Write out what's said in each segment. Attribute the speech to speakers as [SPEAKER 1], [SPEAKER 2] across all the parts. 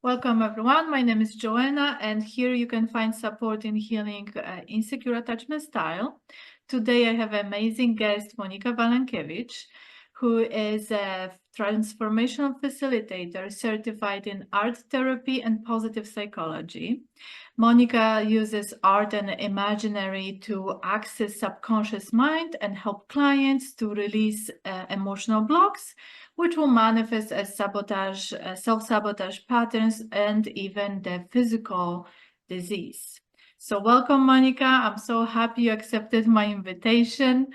[SPEAKER 1] Welcome everyone, my name is Joanna and here you can find support in healing insecure attachment style. Today I have an amazing guest, Monika Walankiewicz, who is a Transformational Facilitator certified in art therapy and positive psychology. Monika uses art and imaginary to access subconscious mind and help clients to release emotional blocks, which will manifest as sabotage, self-sabotage patterns, and even the physical disease. So welcome, Monika. I'm so happy you accepted my invitation.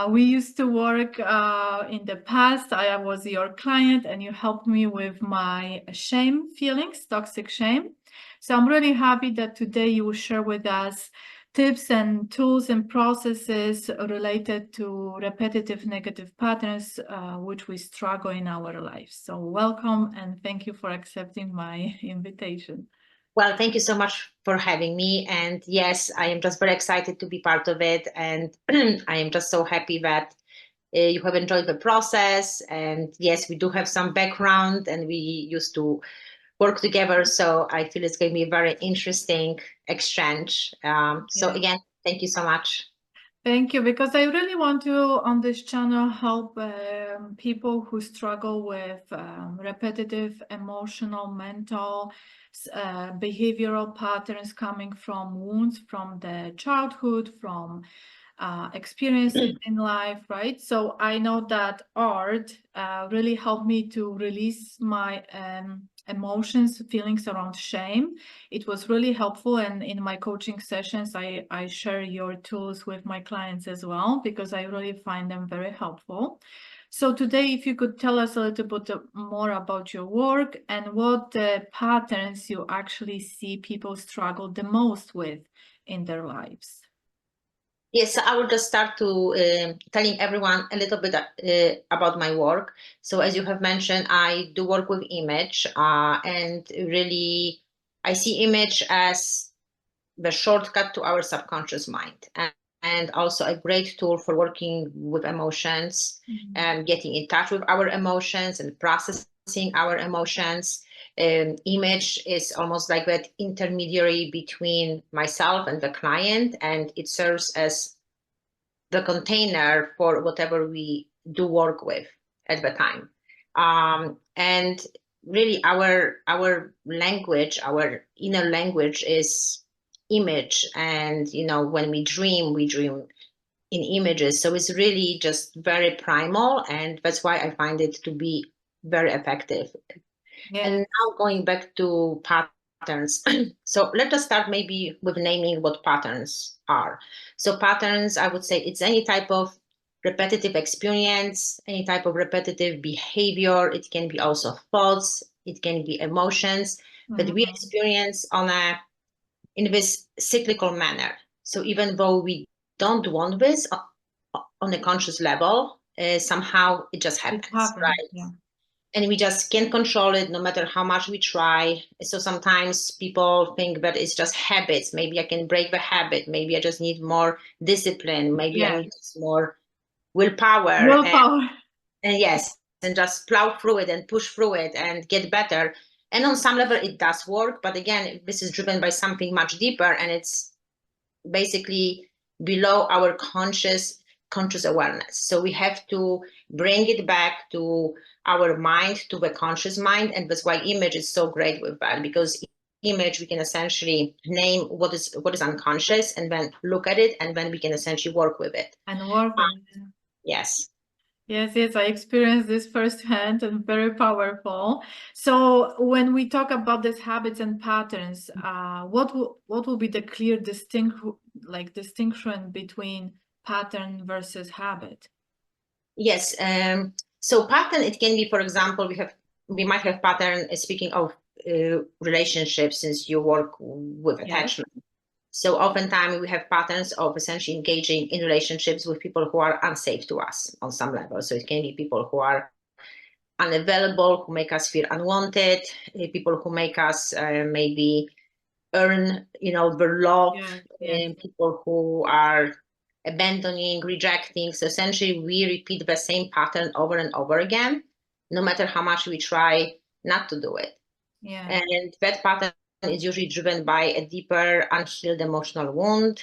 [SPEAKER 1] We used to work in the past. I was your client and you helped me with my shame feelings, toxic shame. So I'm really happy that today you will share with us tips and tools and processes related to repetitive negative patterns which we struggle in our lives. So welcome and thank you for accepting my invitation.
[SPEAKER 2] Well, thank you so much for having me. And yes, I am just very excited to be part of it. And I am just so happy that you have enjoyed the process. And yes, we do have some background and we used to work together. So I feel it's going to be a very interesting exchange. So again, thank you so much.
[SPEAKER 1] Thank you, because I really want to, on this channel, help people who struggle with repetitive, emotional, mental, behavioral patterns coming from wounds from the childhood, from experiences in life, right? So I know that art really helped me to release my emotions, feelings around shame. It was really helpful, and in my coaching sessions I share your tools with my clients as well, because I really find them very helpful. So today, if you could tell us a little bit more about your work and what patterns you actually see people struggle the most with in their lives.
[SPEAKER 2] Yes, I will just start to telling everyone a little bit about my work. So as you have mentioned, I do work with image and really I see image as the shortcut to our subconscious mind and also a great tool for working with emotions and getting in touch with our emotions and processing our emotions. Image is almost like that intermediary between myself and the client, and it serves as the container for whatever we do work with at the time. And really our language, our inner language is image. And, when we dream in images. So it's really just very primal. And that's why I find it to be very effective. Yeah. And now going back to patterns. So let us start maybe with naming what patterns are. So patterns, I would say it's any type of repetitive experience, any type of repetitive behavior. It can be also thoughts, it can be emotions that we experience in this cyclical manner. So even though we don't want this on a conscious level, somehow it just happens, right? Yeah. And we just can't control it no matter how much we try. So sometimes people think that it's just habits. Maybe I can break the habit. Maybe I just need more discipline. Maybe I need more willpower. And yes, and just plow through it and push through it and get better. And on some level, it does work. But again, this is driven by something much deeper, and it's basically below our conscious awareness. So we have to bring it back to our mind, to the conscious mind. And that's why image is so great with that, because image, we can essentially name what is unconscious and then look at it, and then we can essentially work with it.
[SPEAKER 1] And work with it.
[SPEAKER 2] Yes.
[SPEAKER 1] Yes, I experienced this firsthand and very powerful. So when we talk about these habits and patterns, what will be the clear distinction between pattern versus habit?
[SPEAKER 2] Yes. So pattern, it can be, for example, we might have pattern, speaking of relationships, since you work with attachment. Yes. So oftentimes we have patterns of essentially engaging in relationships with people who are unsafe to us on some level. So it can be people who are unavailable, who make us feel unwanted, people who make us maybe earn, their love, people who are abandoning, rejecting. So essentially we repeat the same pattern over and over again, no matter how much we try not to do it.
[SPEAKER 1] Yeah.
[SPEAKER 2] And that pattern is usually driven by a deeper unhealed emotional wound.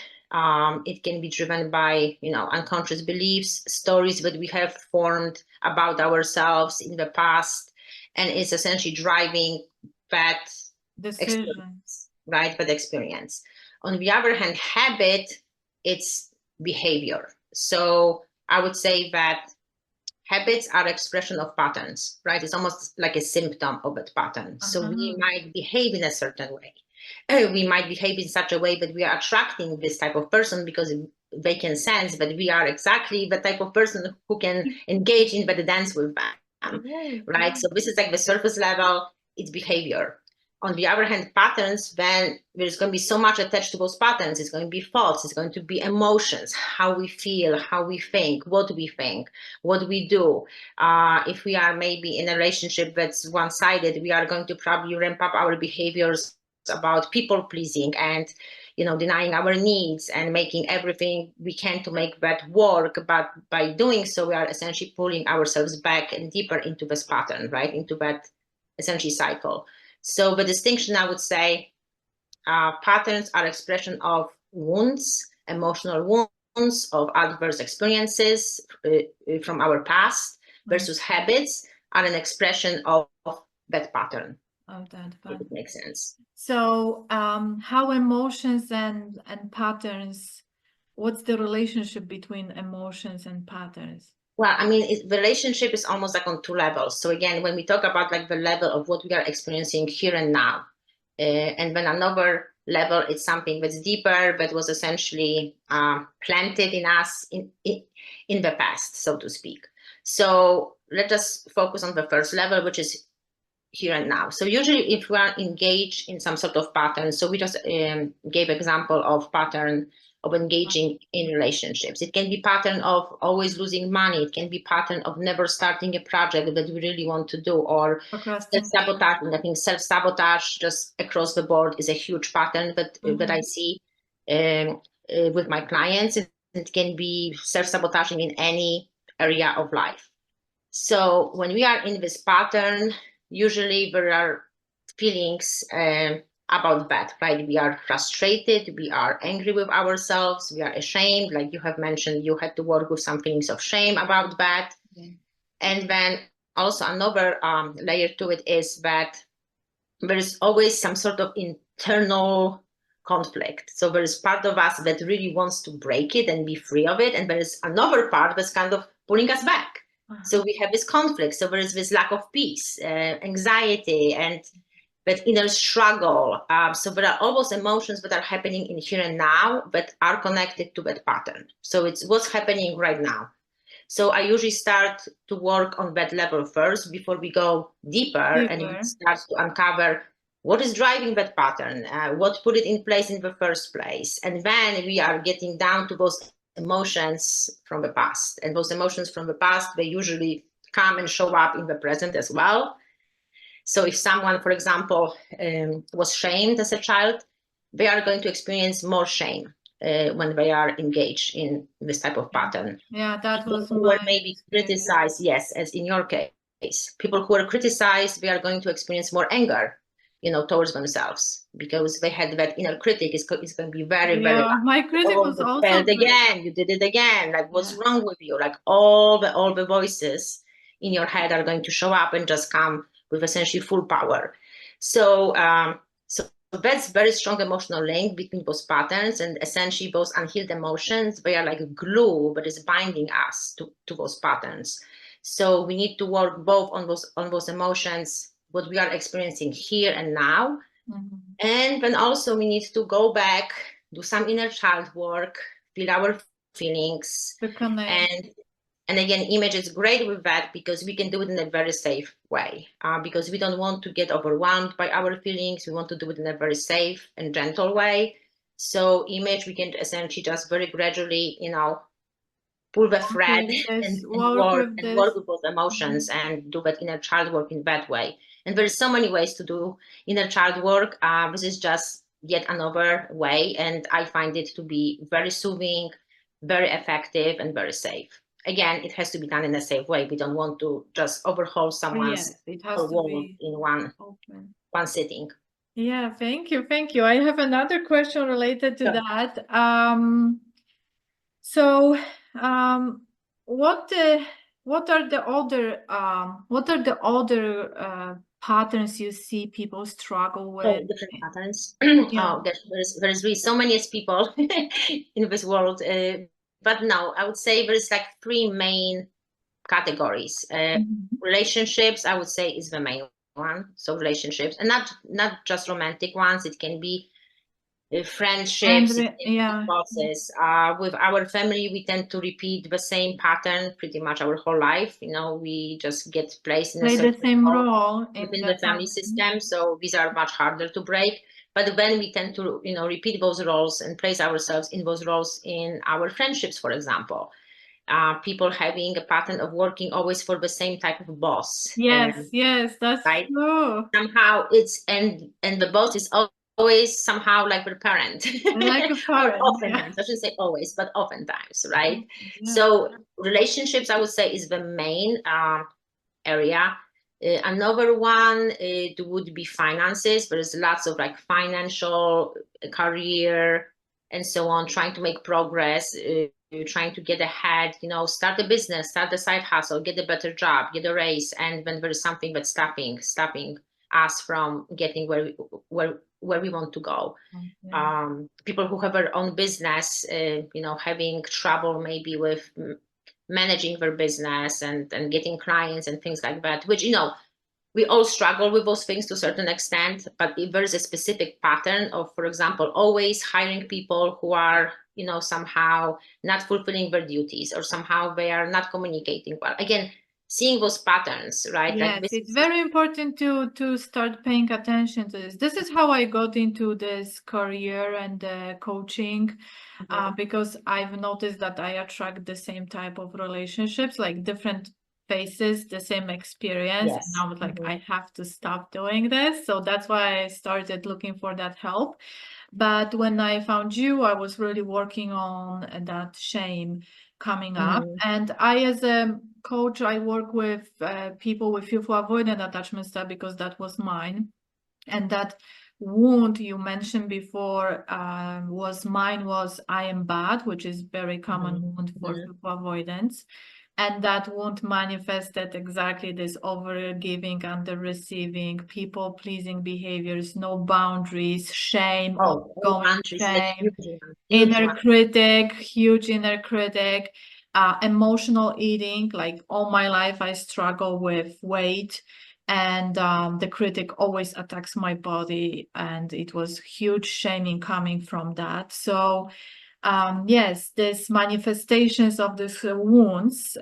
[SPEAKER 2] It can be driven by, unconscious beliefs, stories that we have formed about ourselves in the past, and it's essentially driving that
[SPEAKER 1] Decision.
[SPEAKER 2] experience, right? That experience. On the other hand, habit, it's behavior. So I would say that habits are expression of patterns, right? It's almost like a symptom of that pattern. So we might behave in a certain way. We might behave in such a way that we are attracting this type of person because they can sense that we are exactly the type of person who can engage in the dance with them, right? So this is like the surface level, it's behavior. On the other hand, patterns, then there's going to be so much attached to those patterns. It's going to be thoughts, it's going to be emotions, how we feel, how we think, what we do. If we are maybe in a relationship that's one-sided, we are going to probably ramp up our behaviors about people pleasing and denying our needs and making everything we can to make that work. But by doing so, we are essentially pulling ourselves back and deeper into this pattern, right? Into that essentially cycle. So the distinction, I would say, patterns are expression of wounds, emotional wounds, of adverse experiences from our past, versus habits are an expression of that pattern.
[SPEAKER 1] Of that
[SPEAKER 2] If it makes sense.
[SPEAKER 1] So how emotions and patterns, what's the relationship between emotions and patterns?
[SPEAKER 2] Well, I mean, the relationship is almost like on two levels. So again, when we talk about like the level of what we are experiencing here and now, and then another level, it's something that's deeper, but was essentially planted in us in the past, so to speak. So let us focus on the first level, which is here and now. So usually if we are engaged in some sort of pattern, so we just gave example of pattern of engaging in relationships. It can be pattern of always losing money. It can be pattern of never starting a project that we really want to do, or self-sabotaging. I think self-sabotage just across the board is a huge pattern that I see with my clients. It can be self-sabotaging in any area of life. So when we are in this pattern, usually there are feelings about that, right? We are frustrated, we are angry with ourselves, we are ashamed. Like you have mentioned, you had to work with some feelings of shame about that. And then also another layer to it is that there is always some sort of internal conflict. So there is part of us that really wants to break it and be free of it. And there is another part that's kind of pulling us back. So we have this conflict. So there is this lack of peace, anxiety, and that inner struggle. So there are all those emotions that are happening in here and now that are connected to that pattern. So it's what's happening right now. So I usually start to work on that level first before we go deeper and we start to uncover what is driving that pattern, what put it in place in the first place. And then we are getting down to those emotions from the past. And those emotions from the past, they usually come and show up in the present as well. So if someone, for example, was shamed as a child, they are going to experience more shame when they are engaged in this type of pattern.
[SPEAKER 1] Yeah, that was
[SPEAKER 2] people who were maybe criticized, yes, as in your case. People who were criticized, they are going to experience more anger, towards themselves, because they had that inner critic is going to be very, very bad.
[SPEAKER 1] My critic was
[SPEAKER 2] you
[SPEAKER 1] also
[SPEAKER 2] failed again, you did it again, like what's wrong with you? Like all the voices in your head are going to show up and just come with essentially full power. So that's very strong emotional link between those patterns, and essentially those unhealed emotions, they are like a glue that is binding us to those patterns. So we need to work both on those emotions, what we are experiencing here and now. And then also we need to go back, do some inner child work, feel our feelings. And again, image is great with that because we can do it in a very safe way, because we don't want to get overwhelmed by our feelings. We want to do it in a very safe and gentle way. So image, we can essentially just very gradually, pull the thread and work with those emotions and do that inner child work in that way. And there's so many ways to do inner child work. This is just yet another way. And I find it to be very soothing, very effective, and very safe. Again, it has to be done in a safe way. We don't want to just overhaul someone's world in one one sitting.
[SPEAKER 1] Yeah, thank you. Thank you. I have another question related to
[SPEAKER 2] Sure.
[SPEAKER 1] that. So, what are the other patterns you see people struggle with?
[SPEAKER 2] Oh, different patterns.
[SPEAKER 1] Yeah.
[SPEAKER 2] Oh, there's really so many people in this world. But no, I would say there's like three main categories.
[SPEAKER 1] Mhm.
[SPEAKER 2] Relationships, I would say, is the main one. So relationships, and not just romantic ones. It can be friendships, it can be
[SPEAKER 1] Yeah,
[SPEAKER 2] bosses. With our family, we tend to repeat the same pattern pretty much our whole life. We just get placed in a
[SPEAKER 1] play the
[SPEAKER 2] certain
[SPEAKER 1] same
[SPEAKER 2] role
[SPEAKER 1] role in
[SPEAKER 2] within
[SPEAKER 1] the
[SPEAKER 2] the family
[SPEAKER 1] family.
[SPEAKER 2] system. So these are much harder to break. But when we tend to, repeat those roles and place ourselves in those roles in our friendships, for example, people having a pattern of working always for the same type of boss,
[SPEAKER 1] Yes, yes, that's
[SPEAKER 2] right?
[SPEAKER 1] true.
[SPEAKER 2] Somehow it's and the boss is always somehow like their parent,
[SPEAKER 1] Like a
[SPEAKER 2] or
[SPEAKER 1] parent, yeah.
[SPEAKER 2] oftentimes, I shouldn't say always, but oftentimes, right?
[SPEAKER 1] Yeah.
[SPEAKER 2] So relationships, I would say, is the main area. Another one, it would be finances. There's lots of like financial, career, and so on, trying to make progress, trying to get ahead, start a business, start a side hustle, get a better job, get a raise. And when there's something that's stopping us from getting where we want to go.
[SPEAKER 1] Okay.
[SPEAKER 2] People who have their own business, having trouble maybe with managing their business and getting clients and things like that, which, we all struggle with those things to a certain extent. But if there's a specific pattern of, for example, always hiring people who are, somehow not fulfilling their duties, or somehow they are not communicating well, again, seeing those patterns, right? Like
[SPEAKER 1] Yes,
[SPEAKER 2] this
[SPEAKER 1] it's
[SPEAKER 2] is,
[SPEAKER 1] very important to start paying attention to this. This is how I got into this career and coaching, because I've noticed that I attract the same type of relationships, like different faces, the same experience. And
[SPEAKER 2] yes.
[SPEAKER 1] I was like, I have to stop doing this. So that's why I started looking for that help. But when I found you, I was really working on that shame coming up. And I, as a coach, I work with people with fearful avoidant attachment style because that was mine. And that wound you mentioned before was I am bad, which is very common wound for fearful avoidance. And that wound manifested exactly this over giving, under receiving, people pleasing behaviors, no boundaries, shame,
[SPEAKER 2] Oh,
[SPEAKER 1] ongoing
[SPEAKER 2] boundaries is a
[SPEAKER 1] shame,
[SPEAKER 2] huge one.
[SPEAKER 1] inner critic, huge inner critic, emotional eating. Like all my life, I struggle with weight, and the critic always attacks my body, and it was huge shaming coming from that. So yes, these manifestations of these wounds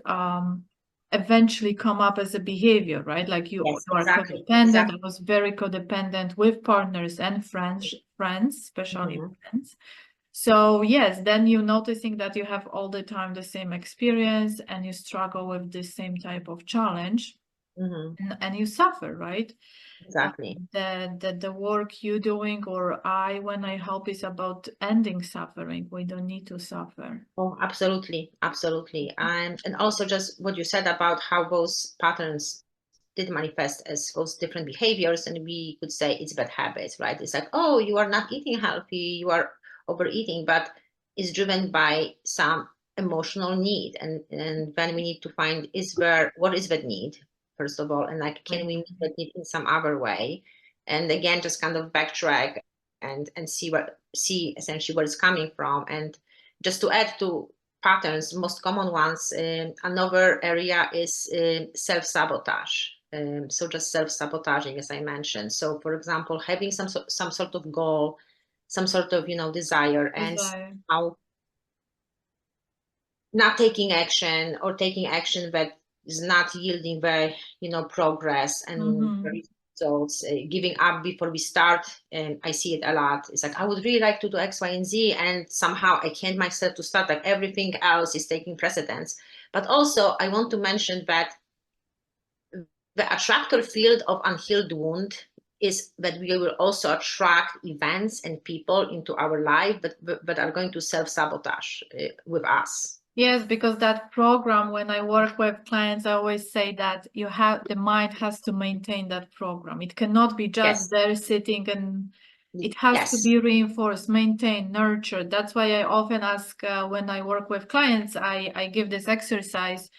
[SPEAKER 1] eventually come up as a behavior, right? Like you
[SPEAKER 2] Yes,
[SPEAKER 1] are
[SPEAKER 2] exactly,
[SPEAKER 1] codependent. I
[SPEAKER 2] exactly.
[SPEAKER 1] was very codependent with partners and friends, especially friends. So yes, then you're noticing that you have all the time the same experience and you struggle with the same type of challenge, and you suffer, right?
[SPEAKER 2] Exactly.
[SPEAKER 1] The work you doing, or I, when I help, is about ending suffering. We don't need to suffer.
[SPEAKER 2] Oh, absolutely, absolutely. And also just what you said about how those patterns did manifest as those different behaviors, and we could say it's bad habits, right? It's like, oh, you are not eating healthy, you are overeating, but it's driven by some emotional need. And then we need to find, what is that need, first of all, and like, can we meet that need in some other way? And again, just kind of backtrack and see essentially where it's coming from. And just to add to patterns, most common ones, another area is self-sabotage. So just self-sabotaging, as I mentioned. So for example, having some sort of goal, some sort of, desire, and
[SPEAKER 1] Desire.
[SPEAKER 2] how not taking action, or taking action that is not yielding the, progress and the results, giving up before we start. And I see it a lot. It's like, I would really like to do X, Y, and Z, and somehow I can't myself to start. Like everything else is taking precedence. But also I want to mention that the attractor field of unhealed wound is that we will also attract events and people into our life that are going to self-sabotage with us.
[SPEAKER 1] Yes, because that program, when I work with clients, I always say that the mind has to maintain that program. It cannot be just
[SPEAKER 2] Yes.
[SPEAKER 1] there sitting, and it has to
[SPEAKER 2] Yes.
[SPEAKER 1] be reinforced, maintained, nurtured. That's why I often ask when I work with clients, I give this exercise.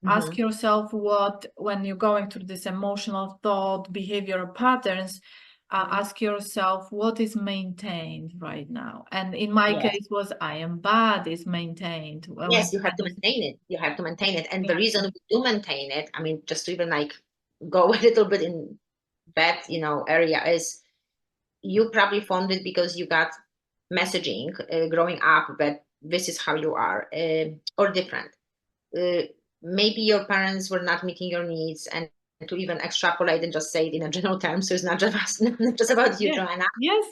[SPEAKER 1] Ask yourself when you're going through this emotional thought, behavioral patterns, ask yourself what is maintained right now. And in my
[SPEAKER 2] Yes.
[SPEAKER 1] case was I am bad is maintained.
[SPEAKER 2] Yes, you have to maintain it. You have to maintain it. And the
[SPEAKER 1] Yeah,
[SPEAKER 2] reason we do maintain it, I mean, just to even like go a little bit in that, area is you probably formed it because you got messaging growing up that this is how you are, or different. Uh, Maybe your parents were not meeting your needs, and to even extrapolate and just say it in a general term, so it's not just not just about you,
[SPEAKER 1] yeah.
[SPEAKER 2] Joanna.
[SPEAKER 1] Yes,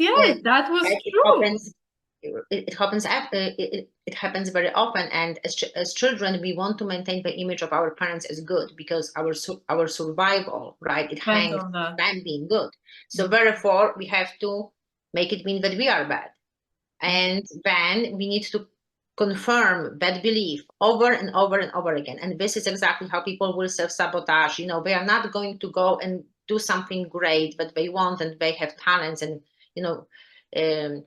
[SPEAKER 1] that was
[SPEAKER 2] Right? It
[SPEAKER 1] true.
[SPEAKER 2] happens. It happens very often, and as children, we want to maintain the image of our parents as good because our survival, right? It
[SPEAKER 1] Depends
[SPEAKER 2] hangs
[SPEAKER 1] on that.
[SPEAKER 2] on them being good. So
[SPEAKER 1] Mm.
[SPEAKER 2] therefore, we have to make it mean that we are bad,
[SPEAKER 1] Yeah.
[SPEAKER 2] and then we need to confirm that belief over and over and over again. And this is exactly how people will self-sabotage. They are not going to go and do something great that they want, and they have talents and you know um,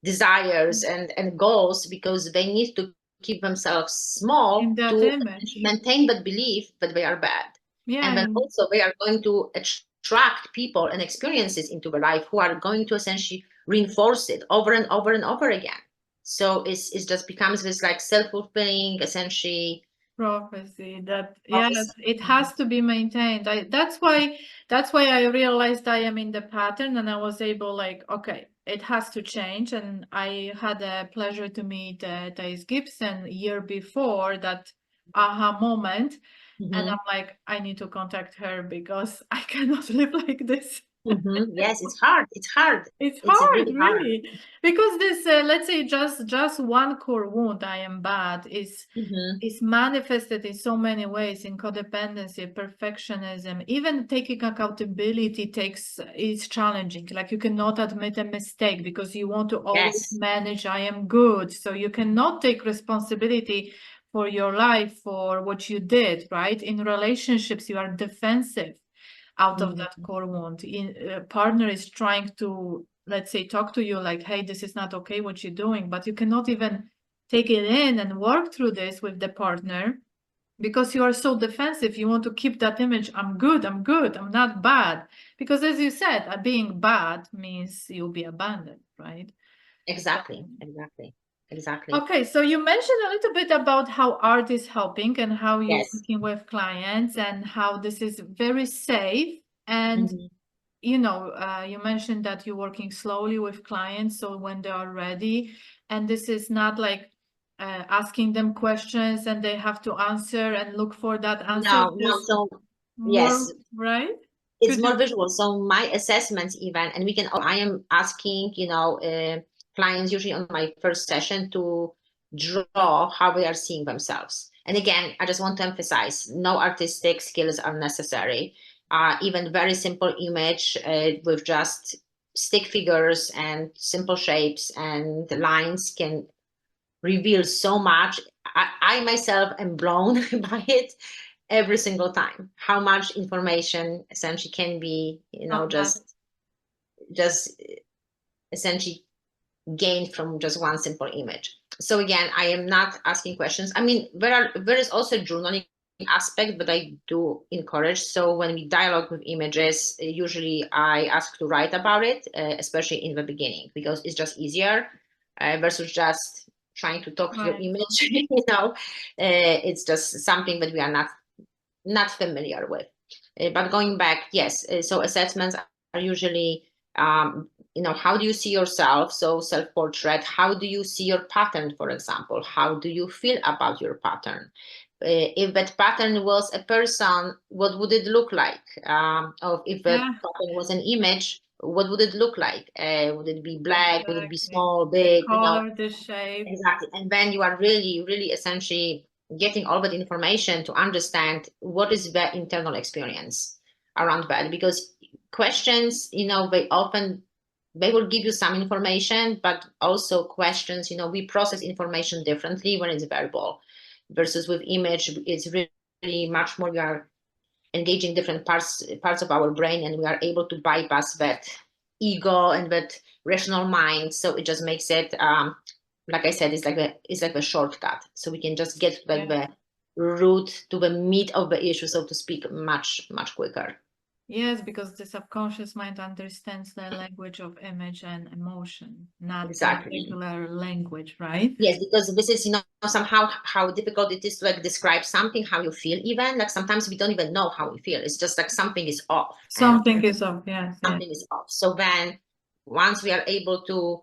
[SPEAKER 2] desires and goals, because they need to keep themselves
[SPEAKER 1] In
[SPEAKER 2] small
[SPEAKER 1] that
[SPEAKER 2] to
[SPEAKER 1] image.
[SPEAKER 2] maintain that belief that they are bad.
[SPEAKER 1] Yeah,
[SPEAKER 2] And then also they are going to attract people and experiences into their life who are going to essentially reinforce it over and over and over again. So it just becomes this like self-fulfilling, essentially,
[SPEAKER 1] prophecy that yes,
[SPEAKER 2] prophecy.
[SPEAKER 1] it has to be maintained. That's why I realized I am in the pattern, and I was able, like, okay, it has to change. And I had a pleasure to meet Thais Gibson a year before that aha moment, and
[SPEAKER 2] Mhm.
[SPEAKER 1] I'm like, I need to contact her because I cannot live like this.
[SPEAKER 2] Yes, it's hard. It's hard.
[SPEAKER 1] It's
[SPEAKER 2] It's
[SPEAKER 1] hard,
[SPEAKER 2] really hard.
[SPEAKER 1] really, because this, let's say, just one core wound, I am bad,
[SPEAKER 2] Mhm.
[SPEAKER 1] is manifested in so many ways, in codependency, perfectionism, even taking accountability is challenging. Like, you cannot admit a mistake because you want to always
[SPEAKER 2] Yes.
[SPEAKER 1] manage, I am good. So you cannot take responsibility for your life, for what you did, right? In relationships, you are defensive out of
[SPEAKER 2] Mhm.
[SPEAKER 1] that core wound. Partner is trying to, let's say, talk to you like, hey, this is not okay what you're doing, but you cannot even take it in and work through this with the partner because you are so defensive. You want to keep that image, I'm good, I'm not bad. Because as you said, being bad means you'll be abandoned, right?
[SPEAKER 2] Exactly. Exactly. Exactly.
[SPEAKER 1] Okay, so you mentioned a little bit about how art is helping and how you're
[SPEAKER 2] Yes.
[SPEAKER 1] working with clients and how this is very safe. And
[SPEAKER 2] Mhm.
[SPEAKER 1] you mentioned that you're working slowly with clients, so when they are ready, and this is not like asking them questions and they have to answer and look for that answer.
[SPEAKER 2] No, no.
[SPEAKER 1] This
[SPEAKER 2] So
[SPEAKER 1] more,
[SPEAKER 2] yes,
[SPEAKER 1] right?
[SPEAKER 2] it's
[SPEAKER 1] Could
[SPEAKER 2] more
[SPEAKER 1] you?
[SPEAKER 2] visual. So my assessments even, and I am asking, clients usually on my first session to draw how they are seeing themselves. And again, I just want to emphasize, no artistic skills are necessary. Even very simple image with just stick figures and simple shapes and lines can reveal so much. I myself am blown by it every single time. How much information essentially can be,
[SPEAKER 1] Not that.
[SPEAKER 2] just essentially gained from just one simple image. So again, I am not asking questions. I mean, there is also journaling aspect, but I do encourage. So when we dialogue with images, usually I ask to write about it, especially in the beginning, because it's just easier versus just trying to talk to your
[SPEAKER 1] Right.
[SPEAKER 2] image. It's just something that we are not familiar with. But going back, yes. So assessments are usually, how do you see yourself? So self-portrait. How do you see your pattern, for example? How do you feel about your pattern? If that pattern was a person, what would it look like? Or if that
[SPEAKER 1] Yeah,
[SPEAKER 2] pattern was an image, what would it look like? Would it be black? Would it be
[SPEAKER 1] exactly.
[SPEAKER 2] small,
[SPEAKER 1] The
[SPEAKER 2] big?
[SPEAKER 1] color, the shape.
[SPEAKER 2] Exactly. And then you are really, really essentially getting all that information to understand what is the internal experience around that. Because questions, they often they will give you some information, but also questions. We process information differently when it's verbal versus with image. It's really much more, we are engaging different parts of our brain, and we are able to bypass that ego and that rational mind. So it just makes it, like I said, it's like a shortcut. So we can just get to the root, to the meat of the issue, so to speak, much quicker.
[SPEAKER 1] Yes, because the subconscious mind understands the language of image and emotion, not
[SPEAKER 2] Exactly.
[SPEAKER 1] the regular language, right?
[SPEAKER 2] Yes, because this is, somehow how difficult it is to describe something, how you feel. Even like sometimes we don't even know how we feel. It's just like something is off.
[SPEAKER 1] Something is off, yes.
[SPEAKER 2] Something is off. So then once we are able to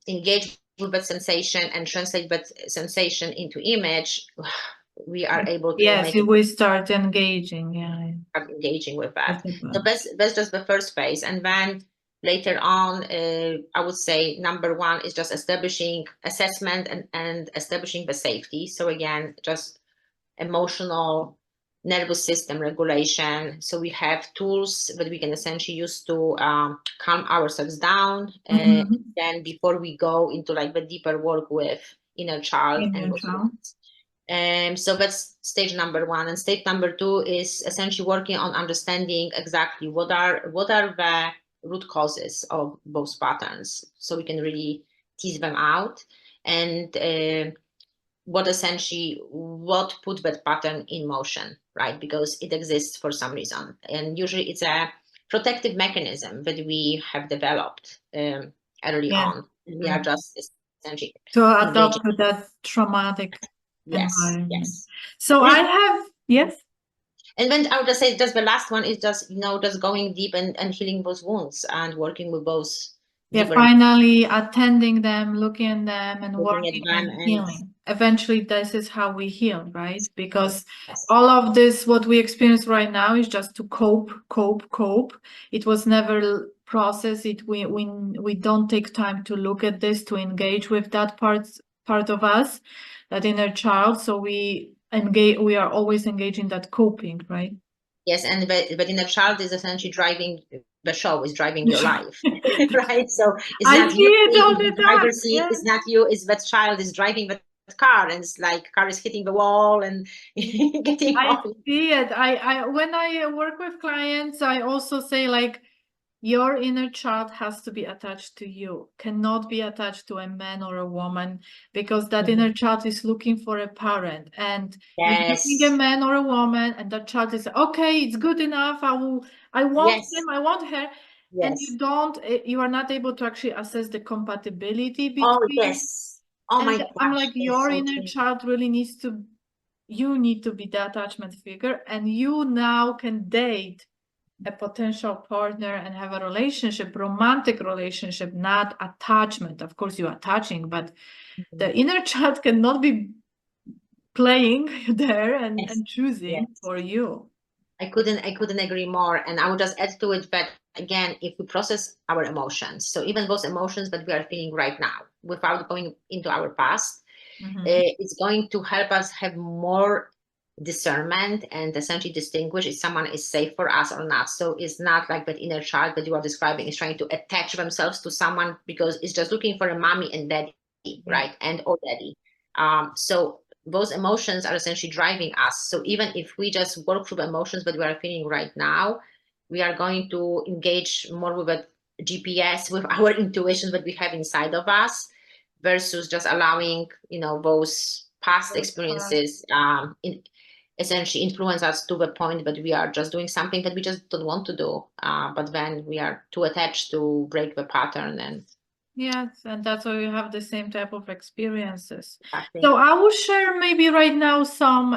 [SPEAKER 2] engage with that sensation and translate that sensation into image, we are able to make it,
[SPEAKER 1] we start engaging,
[SPEAKER 2] engaging with that. So that's just the first phase. And then later on, I would say number one is just establishing assessment and establishing the safety. So again, just emotional nervous system regulation. So we have tools that we can essentially use to calm ourselves down. Then before we go into like the deeper work with inner child and so that's stage number one. And stage number two is essentially working on understanding exactly what are the root causes of those patterns, so we can really tease them out, and what put that pattern in motion, right? Because it exists for some reason, and usually it's a protective mechanism that we have developed early on. We are just essentially
[SPEAKER 1] to adapt to that traumatic environment.
[SPEAKER 2] Yes.
[SPEAKER 1] So I have, yes.
[SPEAKER 2] And then I would just say just the last one is just, just going deep and healing those wounds and working with those.
[SPEAKER 1] Finally attending them, looking at them and working
[SPEAKER 2] at them
[SPEAKER 1] and healing. Eventually, this is how we heal, right? Because all of this, what we experience right now, is just to cope. It was never processed. We don't take time to look at this, to engage with that part of us, that inner child. So we are always engaging that coping, right?
[SPEAKER 2] Yes, and but inner child is essentially driving the show, is driving your life, right? So it's not you in the driver's seat. It's not you. It's that child is driving the car, and it's like car is hitting the wall and getting off.
[SPEAKER 1] I see it. When I work with clients, I also say, like, your inner child has to be attached to you, cannot be attached to a man or a woman, because that inner child is looking for a parent, and you're a man or a woman, and that child is, okay, it's good enough. I want him, I want her. And you are not able to actually assess the compatibility between.
[SPEAKER 2] Oh my gosh.
[SPEAKER 1] I'm like, your inner child really needs to, you need to be the attachment figure, and you now can date a potential partner and have a relationship, romantic relationship, not attachment. Of course, you're attaching, but the inner child cannot be playing there and choosing for you.
[SPEAKER 2] I couldn't agree more. And I would just add to it that, again, if we process our emotions, so even those emotions that we are feeling right now, without going into our past, it's going to help us have more discernment and essentially distinguish if someone is safe for us or not. So it's not like that inner child that you are describing is trying to attach themselves to someone because it's just looking for a mommy and daddy, right? And or daddy. So those emotions are essentially driving us. So even if we just work through the emotions that we are feeling right now, we are going to engage more with a GPS, with our intuition that we have inside of us, versus just allowing, those past experiences essentially influence us to the point that we are just doing something that we just don't want to do. But then we are too attached to break the pattern. And
[SPEAKER 1] yes, and that's why we have the same type of experiences. So I will share maybe right now some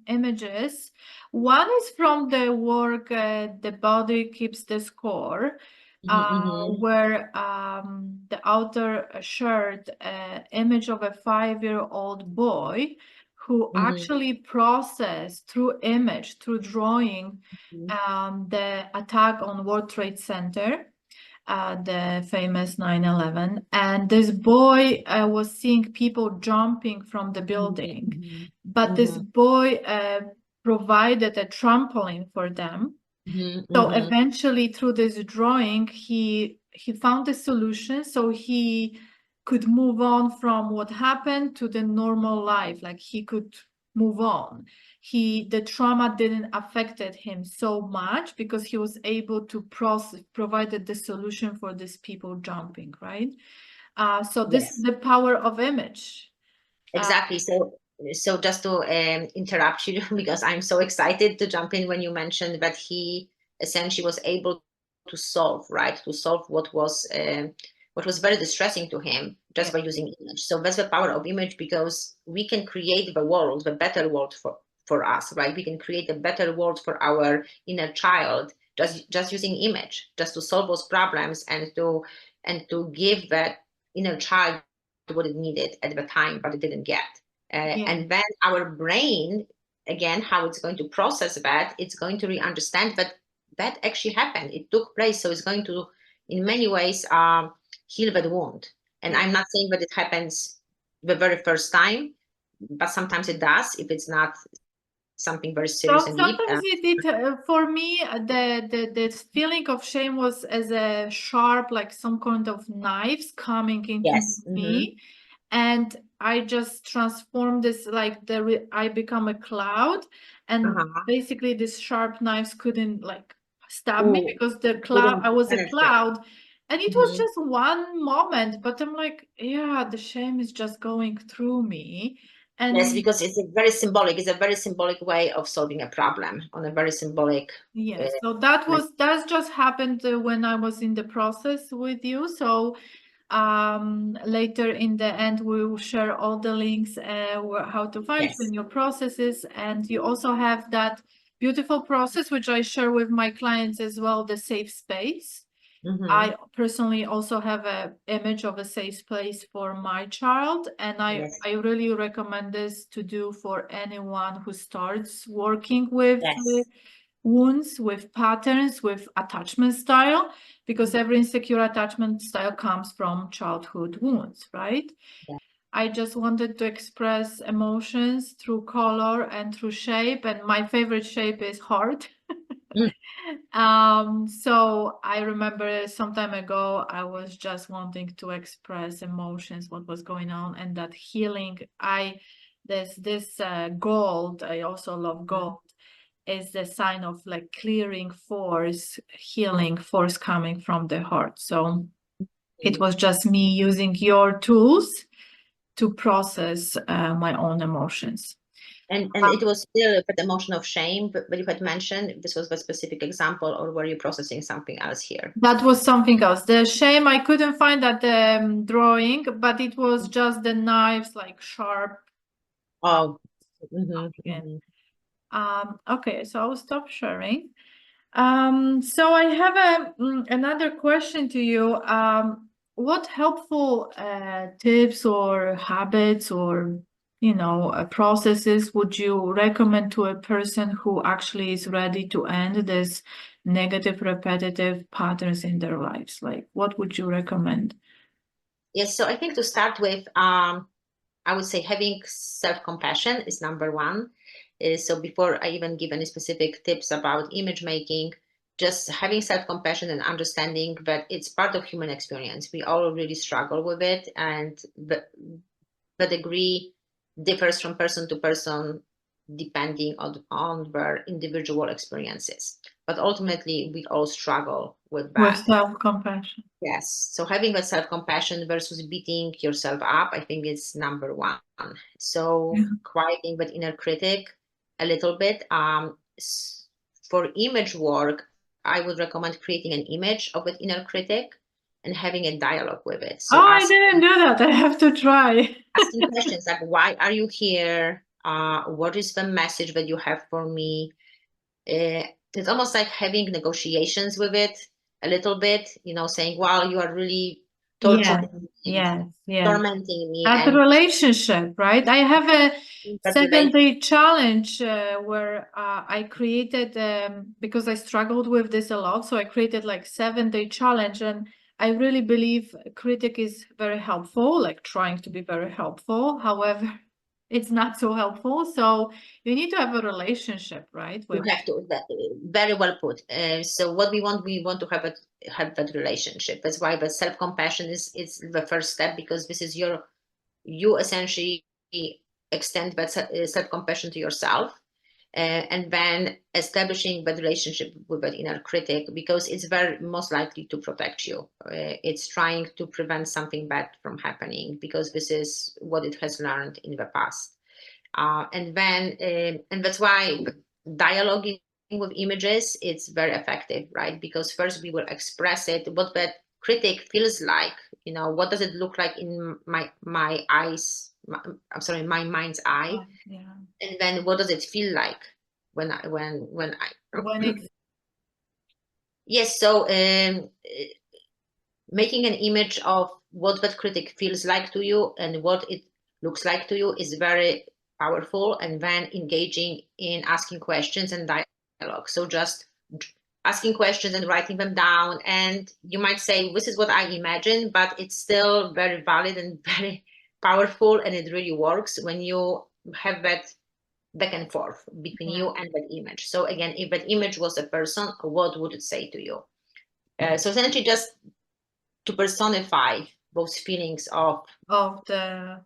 [SPEAKER 1] images. One is from the work The Body Keeps the Score, where the author shared an image of a 5-year-old boy who actually processed through image, through drawing, the attack on World Trade Center, the famous 9/11. And this boy was seeing people jumping from the building, but this boy provided a trampoline for them. So eventually through this drawing, he found a solution so he could move on from what happened to the normal life, like he could move on. The trauma didn't affected him so much because he was able to provided the solution for these people jumping, right? So this is the power of image.
[SPEAKER 2] Exactly. So just to interrupt you because I'm so excited to jump in when you mentioned that he essentially was able to solve, right? To solve what was very distressing to him just by using image. So that's the power of image, because we can create the world, the better world for us, right? We can create a better world for our inner child just using image, just to solve those problems and to give that inner child what it needed at the time, but it didn't get. And then our brain, again, how it's going to process that, it's going to understand that that actually happened. It took place. So it's going to, in many ways, heal that wound. And I'm not saying that it happens the very first time, but sometimes it does if it's not something very serious
[SPEAKER 1] So
[SPEAKER 2] and deep.
[SPEAKER 1] sometimes it did, for me, the feeling of shame was as a sharp, like some kind of knives coming into me. And I just transformed this, like I become a cloud, and basically these sharp knives couldn't like stab me because the cloud, I was a cloud, and it was just one moment, but I'm like, yeah, the shame is just going through me. And
[SPEAKER 2] yes, because it's a very symbolic way of solving a problem on a very symbolic.
[SPEAKER 1] Yes, so that just happened when I was in the process with you. So later in the end, we will share all the links how to find you in your processes. And you also have that beautiful process, which I share with my clients as well, the safe space. I personally also have an image of a safe place for my child, and I really recommend this to do for anyone who starts working with wounds, with patterns, with attachment style, because every insecure attachment style comes from childhood wounds, right? I just wanted to express emotions through color and through shape, and my favorite shape is heart. So I remember some time ago, I was just wanting to express emotions, what was going on, and that healing. There's this gold, I also love gold, is the sign of like clearing force, healing force coming from the heart. So it was just me using your tools to process my own emotions.
[SPEAKER 2] And it was still the emotion of shame, but you had mentioned this was a specific example, or were you processing something else here?
[SPEAKER 1] That was something else. The shame, I couldn't find that drawing, but it was just the knives, like sharp.
[SPEAKER 2] Oh.
[SPEAKER 1] Okay, so I'll stop sharing. So I have another question to you. What helpful tips or habits or processes would you recommend to a person who actually is ready to end this negative repetitive patterns in their lives? Like, what would you recommend?
[SPEAKER 2] Yes, so I think to start with, I would say having self-compassion is number one. So before I even give any specific tips about image making, just having self-compassion and understanding that it's part of human experience. We all really struggle with it, and the degree differs from person to person depending on their individual experiences. But ultimately, we all struggle with that.
[SPEAKER 1] With self-compassion.
[SPEAKER 2] Yes. So having that self-compassion versus beating yourself up, I think is number one. So quieting that inner critic a little bit. For image work, I would recommend creating an image of that inner critic and having a dialogue with it. So
[SPEAKER 1] I didn't do that. I have to try.
[SPEAKER 2] asking questions like, why are you here? What is the message that you have for me? It's almost like having negotiations with it a little bit, saying, wow, you are really torturing me, tormenting me.
[SPEAKER 1] At the relationship, right? I have a 7-day challenge where I created, because I struggled with this a lot, so I created like 7-day challenge, and I really believe critic is very helpful, like trying to be very helpful. However, it's not so helpful. So you need to have a relationship, right?
[SPEAKER 2] You have to, very well put. So what we want to have that relationship. That's why the self-compassion is the first step, because this is you essentially extend that self-compassion to yourself, and then establishing that relationship with that inner critic, because it's very most likely to protect you. It's trying to prevent something bad from happening, because this is what it has learned in the past. And that's why dialoguing with images, it's very effective, right? Because first we will express it, what that critic feels like, what does it look like in my eyes, my mind's eye.
[SPEAKER 1] Yeah.
[SPEAKER 2] And then what does it feel like when I yes. So making an image of what that critic feels like to you and what it looks like to you is very powerful. And then engaging in asking questions and dialogue. So just asking questions and writing them down. And you might say, this is what I imagine, but it's still very valid and very powerful. And it really works when you have that back and forth between you and that image. So again, if that image was a person, what would it say to you? So essentially just to personify those feelings of
[SPEAKER 1] the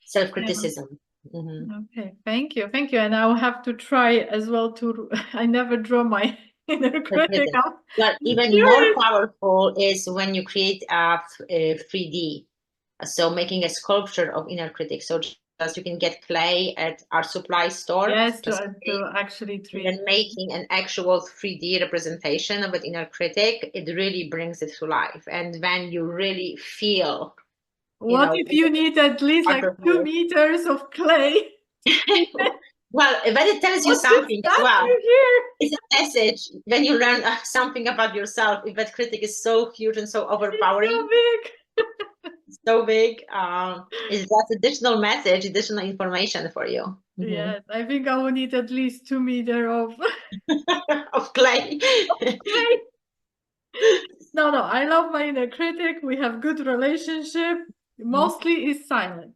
[SPEAKER 2] self-criticism.
[SPEAKER 1] Okay, thank you. And I will have to try as well to, I never draw my inner critic out.
[SPEAKER 2] Well, even more powerful is when you create a 3D. So making a sculpture of inner critic. So just you can get clay at our supply store.
[SPEAKER 1] Yes, to actually 3D.
[SPEAKER 2] And then making an actual 3D representation of an inner critic, it really brings it to life. And then you really feel.
[SPEAKER 1] What if you need at least like 2 meters of clay?
[SPEAKER 2] Well, when it tells you something as well, it's a message. When you learn something about yourself, if that critic is so huge and so overpowering, so big, it's just additional message, additional information for you.
[SPEAKER 1] Yes, I think I will need at least 2 meters of
[SPEAKER 2] of clay.
[SPEAKER 1] No, I love my inner critic. We have good relationship. Mostly is silent.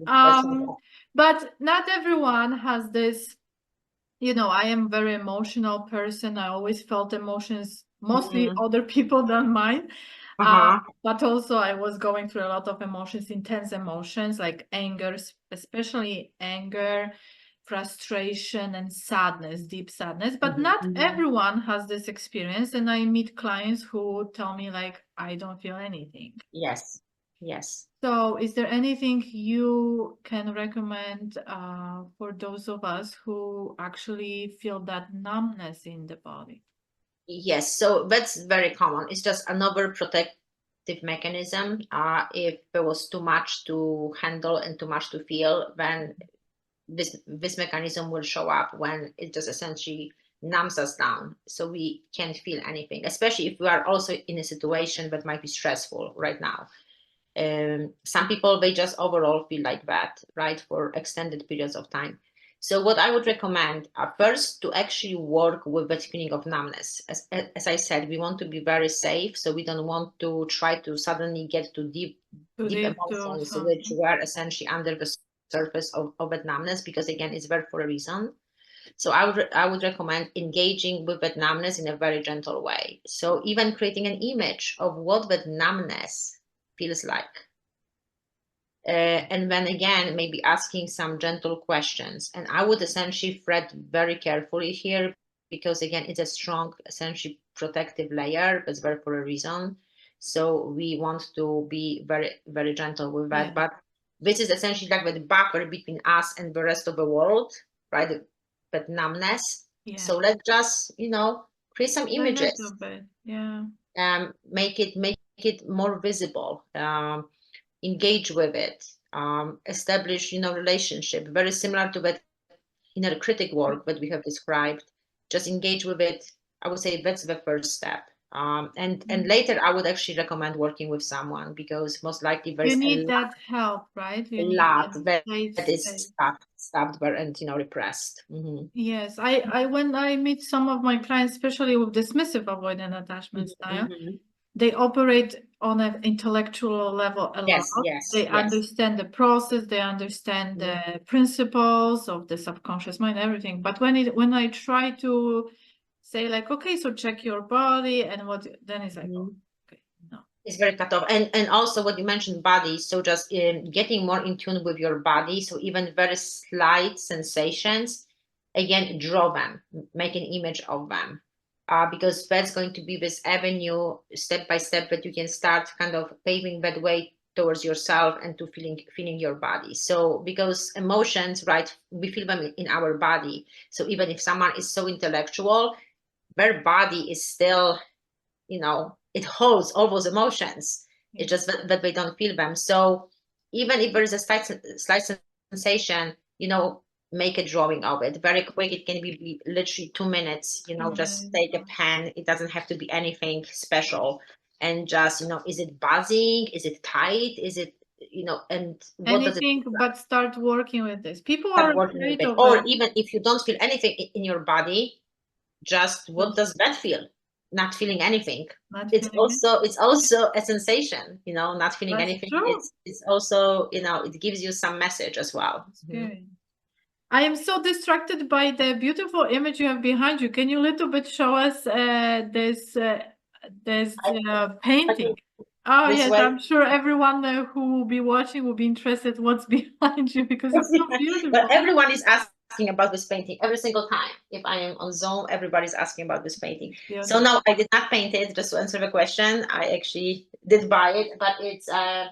[SPEAKER 1] But not everyone has this, I am very emotional person. I always felt emotions, mostly other people than mine. But also I was going through a lot of emotions, intense emotions like anger, especially anger, frustration, and sadness, deep sadness. But not everyone has this experience. And I meet clients who tell me like, I don't feel anything.
[SPEAKER 2] Yes.
[SPEAKER 1] So is there anything you can recommend for those of us who actually feel that numbness in the body?
[SPEAKER 2] Yes, so that's very common. It's just another protective mechanism. If there was too much to handle and too much to feel, then this mechanism will show up when it just essentially numbs us down, so we can't feel anything, especially if we are also in a situation that might be stressful right now. Some people, they just overall feel like that, right, for extended periods of time. So what I would recommend first, to actually work with that feeling of numbness. As I said, we want to be very safe, so we don't want to try to suddenly get to deep emotions, which were essentially under the surface of that numbness, because again, it's there for a reason. So I would recommend engaging with that numbness in a very gentle way. So even creating an image of what that numbness feels like. And then again, maybe asking some gentle questions. And I would essentially thread very carefully here, because again, it's a strong, essentially protective layer, but it's there for a reason. So we want to be very, very gentle with that. But this is essentially like the buffer between us and the rest of the world, right? That numbness. So let's just, create some images. Make it more visible. Engage with it, establish, relationship, very similar to that inner critic work that we have described. Just engage with it. I would say that's the first step. And later I would actually recommend working with someone, because most likely there's
[SPEAKER 1] you need that help, right?
[SPEAKER 2] A lot that is stopped and repressed.
[SPEAKER 1] Yes, I when I meet some of my clients, especially with dismissive avoidant attachment style, they operate on an intellectual level a lot. They understand the process, they understand the principles of the subconscious mind, everything. But when I try to say like, okay, so check your body and then it's like, oh, okay, no.
[SPEAKER 2] It's very cut off. And also what you mentioned, body. So just getting more in tune with your body. So even very slight sensations, again, draw them, make an image of them. Because that's going to be this avenue step by step that you can start kind of paving that way towards yourself and to feeling your body. So because emotions, right, we feel them in our body. So even if someone is so intellectual, their body is still, you know, it holds all those emotions. It's just that they don't feel them. So even if there is a slight sensation, you know, make a drawing of it very quick. It can be literally 2 minutes, you know, just take a pen. It doesn't have to be anything special. And just, you know, is it buzzing? Is it tight? Is it, you know, and what does it
[SPEAKER 1] anything but start working with this. People are afraid of
[SPEAKER 2] or
[SPEAKER 1] it.
[SPEAKER 2] even if you don't feel anything in your body, just what does that feel? Not feeling anything. It's also a sensation, you know, not feeling anything. It's also, you know, it gives you some message as well.
[SPEAKER 1] I am so distracted by the beautiful image you have behind you. Can you a little bit show us this painting? Oh yes, I'm sure everyone who will be watching will be interested what's behind you because it's so beautiful.
[SPEAKER 2] But everyone is asking about this painting every single time. If I am on Zoom, everybody's asking about this painting. So no, I did not paint it. Just to answer the question, I actually did buy it, but it's a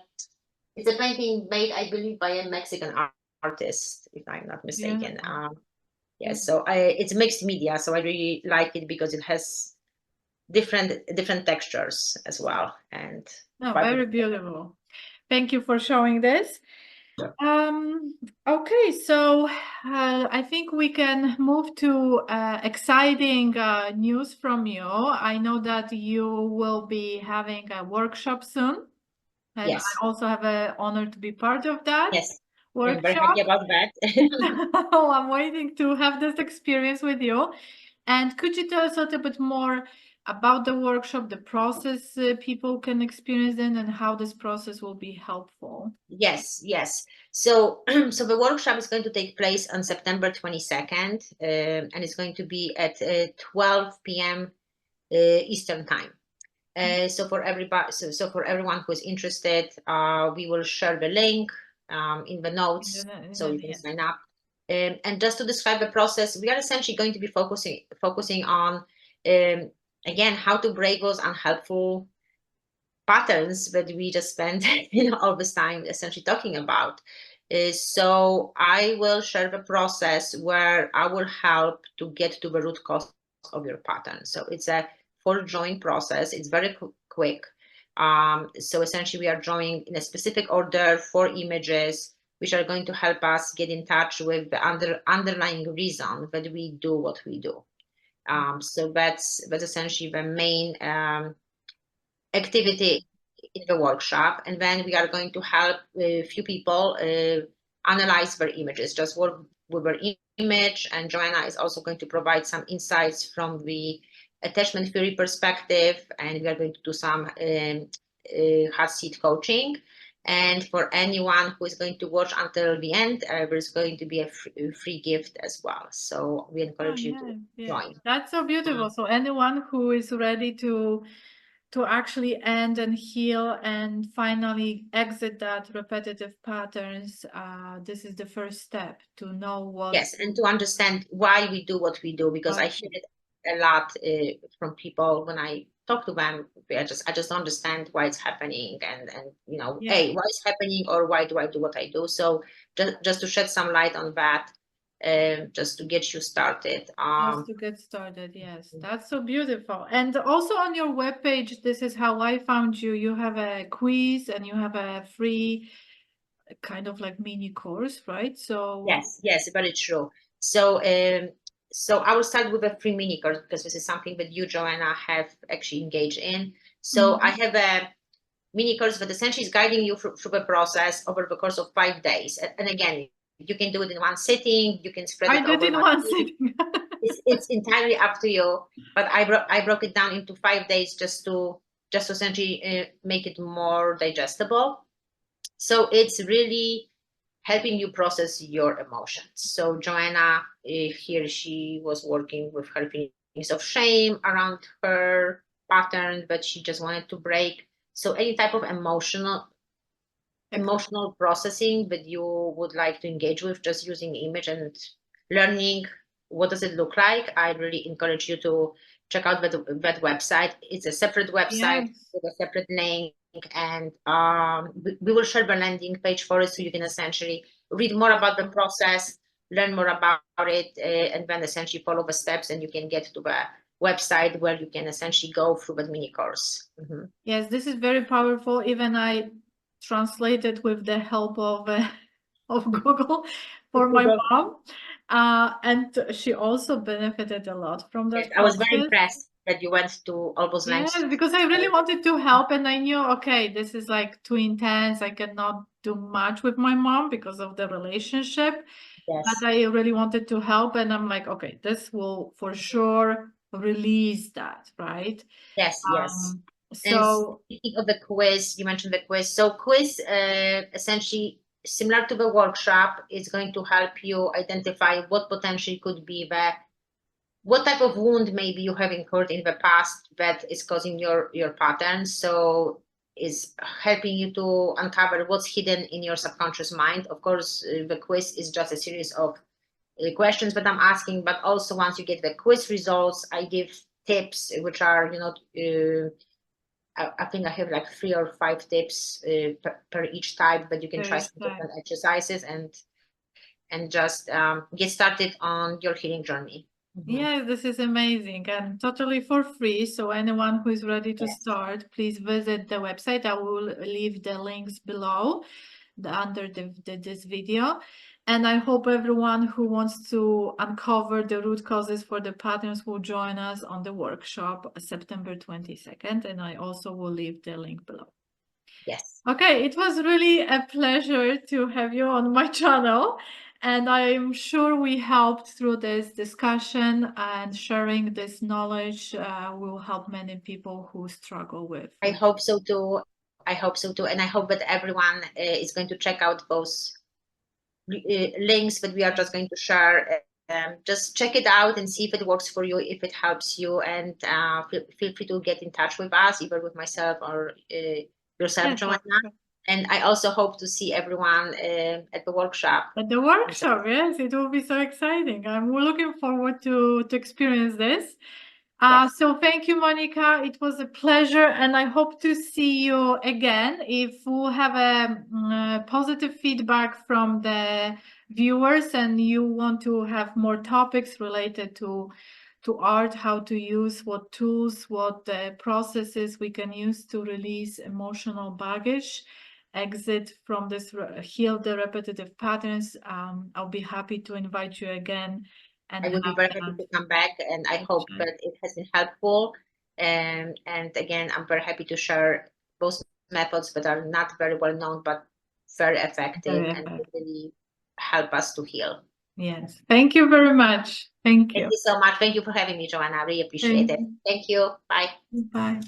[SPEAKER 2] painting made, I believe, by a Mexican artist, if I'm not mistaken. Yes, so it's mixed media, so I really like it because it has different textures as well. And
[SPEAKER 1] very beautiful. Thank you for showing this. Okay, so I think we can move to exciting news from you. I know that you will be having a workshop soon, and I also have an honor to be part of that.
[SPEAKER 2] Yes,
[SPEAKER 1] workshop.
[SPEAKER 2] I'm very happy about that.
[SPEAKER 1] Oh, I'm waiting to have this experience with you. And could you tell us a little bit more about the workshop, the process people can experience in, and how this process will be helpful?
[SPEAKER 2] Yes. So, so the workshop is going to take place on September 22nd, and it's going to be at 12 p.m. Eastern time. So for everybody, so for everyone who is interested, we will share the link in the notes, so you can sign up. And just to describe the process, we are essentially going to be focusing on again how to break those unhelpful patterns that we just spent all this time essentially talking about. So I will share the process where I will help to get to the root cause of your pattern. So it's a 4 drawing process. It's very quick. So essentially we are drawing in a specific order 4 images, which are going to help us get in touch with the underlying reason that we do what we do. So that's essentially the main activity in the workshop. And then we are going to help a few people analyze their images, just work with their image. And Joanna is also going to provide some insights from the attachment theory perspective. And we are going to do some hot seat coaching. And for anyone who is going to watch until the end, there's going to be a free gift as well. So we encourage you to join.
[SPEAKER 1] That's so beautiful. So anyone who is ready to actually end and heal and finally exit that repetitive patterns, this is the first step to know what.
[SPEAKER 2] Yes, and to understand why we do what we do, because I hear it a lot from people when I talk to them. I just understand why it's happening, and you know, hey, why it's happening, or why do I do what I do? So just to shed some light on that. Just to get you started.
[SPEAKER 1] Just to get started, yes. That's so beautiful. And also on your webpage, this is how I found you. You have a quiz and you have a free kind of like mini course, right? So
[SPEAKER 2] yes, very true. So so I will start with a free mini course because this is something that you, Joanna, have actually engaged in. So I have a mini course that essentially is guiding you through the process over the course of 5 days. And again, you can do it in one sitting. You can spread it over
[SPEAKER 1] one sitting.
[SPEAKER 2] It's entirely up to you. But I broke it down into 5 days just to just to essentially make it more digestible. So it's really helping you process your emotions. So Joanna, here she was working with her feelings of shame around her pattern, but she just wanted to break. So any type of emotional processing that you would like to engage with, just using image and learning what does it look like, I really encourage you to check out that website. It's a separate website with a separate link, and we will share the landing page for it, so you can essentially read more about the process, learn more about it, and then essentially follow the steps, and you can get to the website where you can essentially go through the mini course.
[SPEAKER 1] Yes, this is very powerful. Even I translated with the help of Google for my mom, and she also benefited a lot from that.
[SPEAKER 2] Yes, I was very impressed that you went to all those lengths.
[SPEAKER 1] Yes, because I really wanted to help, and I knew, okay, this is like too intense. I cannot do much with my mom because of the relationship.
[SPEAKER 2] Yes.
[SPEAKER 1] But I really wanted to help, and I'm like, okay, this will for sure release that, right?
[SPEAKER 2] Yes, yes.
[SPEAKER 1] So
[SPEAKER 2] and speaking of the quiz, you mentioned the quiz. So quiz, essentially similar to the workshop, is going to help you identify what potentially could be what type of wound maybe you have incurred in the past that is causing your patterns. So is helping you to uncover what's hidden in your subconscious mind. Of course, the quiz is just a series of questions that I'm asking, but also once you get the quiz results, I give tips, which are, I think I have like 3 or 5 tips per each type, but you can try some different exercises and just get started on your healing journey.
[SPEAKER 1] Yeah, this is amazing and totally for free. So anyone who is ready to start, please visit the website. I will leave the links below under this video. And I hope everyone who wants to uncover the root causes for the patterns will join us on the workshop September 22nd. And I also will leave the link below.
[SPEAKER 2] Yes.
[SPEAKER 1] Okay, it was really a pleasure to have you on my channel. And I'm sure we helped through this discussion, and sharing this knowledge will help many people who struggle with.
[SPEAKER 2] I hope so too. I hope so too. And I hope that everyone is going to check out those links that we are just going to share. Just check it out and see if it works for you, if it helps you, and feel free to get in touch with us, either with myself or yourself, Joanna. And I also hope to see everyone at the workshop.
[SPEAKER 1] At the workshop, yes, it will be so exciting. I'm looking forward to experience this. So thank you, Monika. It was a pleasure, and I hope to see you again. If we'll have a positive feedback from the viewers, and you want to have more topics related to art, how to use, what tools, what processes we can use to release emotional baggage, exit from this, heal the repetitive patterns, I'll be happy to invite you again. And
[SPEAKER 2] I would be very happy to come back, and I hope that it has been helpful. And again, I'm very happy to share those methods that are not very well known, but very effective and really help us to heal.
[SPEAKER 1] Yes. Thank you very much. Thank you.
[SPEAKER 2] Thank you so much. Thank you for having me, Joanna. I really appreciate it. Thank you. Bye.
[SPEAKER 1] Bye.